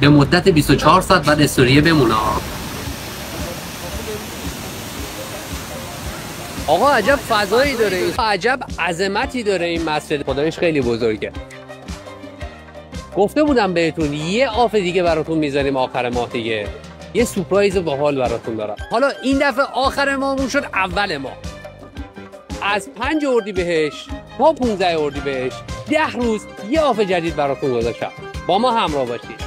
به مدت 24 ساعت بعد استوریه بمونه. آقا عجب فضایی داره این، عجب عظمتی داره این مسجد، خدایش خیلی بزرگه. گفته بودم بهتون یه آف دیگه براتون میذاریم آخر ماه دیگه، یه سورپرایز باحال براتون دارم. حالا این دفعه آخر ماهمون شد اول ماه، از 5 اردیبهشت تا 15 اردیبهشت 10 روز یه آف جدید براتون گذاشتم. با ما همراه باشید.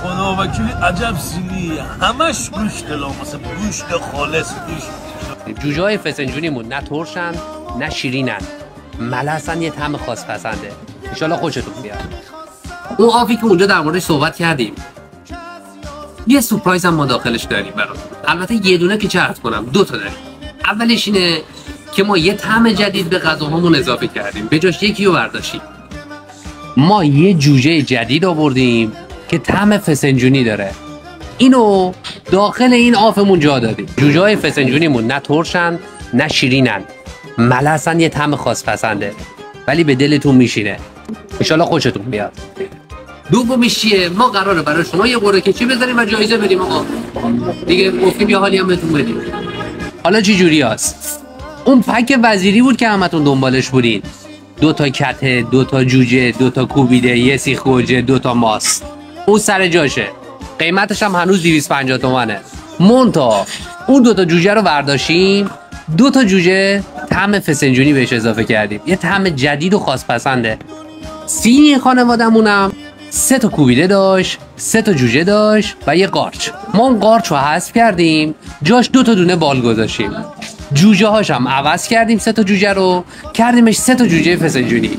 خدا وکیلی عجب سیری، همش گوشت لامسه، گوشت خالص. جوجه های فسنجونیمون نه ترشن نه شیرینن، ملسن، یه طعم خاص پسنده. انشالله خوشتون بیاد. اون آفی که اونجا در موردش صحبت کردیم، یه سورپرایز هم ما داخلش داریم براتون. البته یه دونه که چه عرض کنم، 2 تا داریم. اولش اینه که ما یه طعم جدید به غذاهامون اضافه کردیم، به جاش یکی رو برداشتیم. ما یه جوجه جدید آوردیم که طعم فسنجونی داره، اینو داخل این آفمون جا دادیم. جوجه های فسنجونیمون نه ترشن نه شیرینن، ملسن، یه طعم خاص پسنده، ولی به دلتون میشینه. انشالله خوشتون بیاد. دومیش چیه؟ ما قراره برای شما یه قرعه کشی بذاریم و جایزه بدیم. آقا دیگه گفتیم یه حالی هم بهتون بدیم. حالا چه جوری هست؟ اون پک وزیری بود که همتون دنبالش بودین، 2 تا کته، 2 تا جوجه، 2 تا کوبیده، یه سیخ گوجه، 2 تا ماست. اون سر جاشه، قیمتش هم هنوز 250 تومنه. مونتا اون 2 تا جوجه رو برداشتیم، 2 تا جوجه طعم فسنجونی بهش اضافه کردیم، یه طعم جدید و خاص پسنده. سینی خانوادمونم 3 تا کوبیده داشت، 3 تا جوجه داشت و یه قارچ. ما اون قارچ رو حذف کردیم، جاش 2 تا دونه بال گذاشتیم. جوجه هاش هم عوض کردیم، 3 تا جوجه رو کردیمش 3 تا جوجه فسنجونی.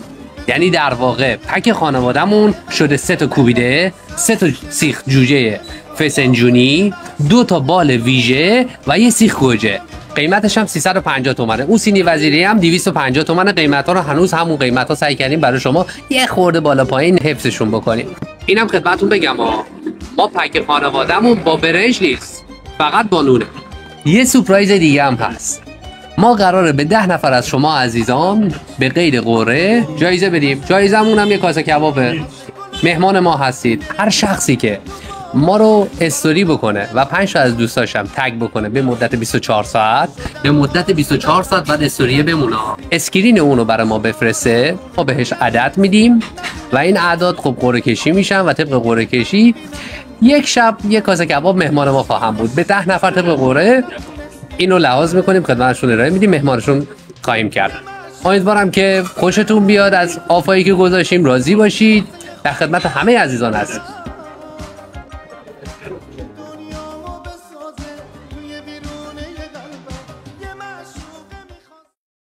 یعنی در واقع پک خانوادمون شده 3 تا کوبیده، 3 تا سیخ جوجه فسنجونی، 2 تا بال ویژه و یه سیخ گوجه. قیمتش هم 350 تومنه. اون سینی وزیری هم 250 تومنه. قیمت ها رو هنوز همون قیمت ها سعی کردیم برای شما یه خورده بالا پایین حفظشون بکنیم. اینم خدمتتون بگم ما پک خانوادمون با برنج نیست، فقط با نونه. یه سورپرایز دیگه هم هست. ما قراره به 10 نفر از شما عزیزان به غیر قرعه جایزه بدیم. جایزمون هم یه کاسه کبابه. مهمان ما هستید. هر شخصی که ما رو استوری بکنه و 5 تا از دوستاشم تگ بکنه به مدت 24 ساعت، به مدت 24 ساعت بعد استوریه بمونه، اسکرین اونو برای ما بفرسته، ما بهش عدد میدیم و این اعداد خب قرعه کشی میشن و طبق قرعه کشی یک شب یک کاسه کباب مهمان ما خواهم بود. به 10 نفر طبق قرعه اینو لحاظ میکنیم، خدمتشون ارائه میدیم، مهمانشون خواهیم کرد. امیدوارم که خوشتون بیاد از آفایی که گذاشتیم، راضی باشید. در خدمت همه عزیزان هستیم.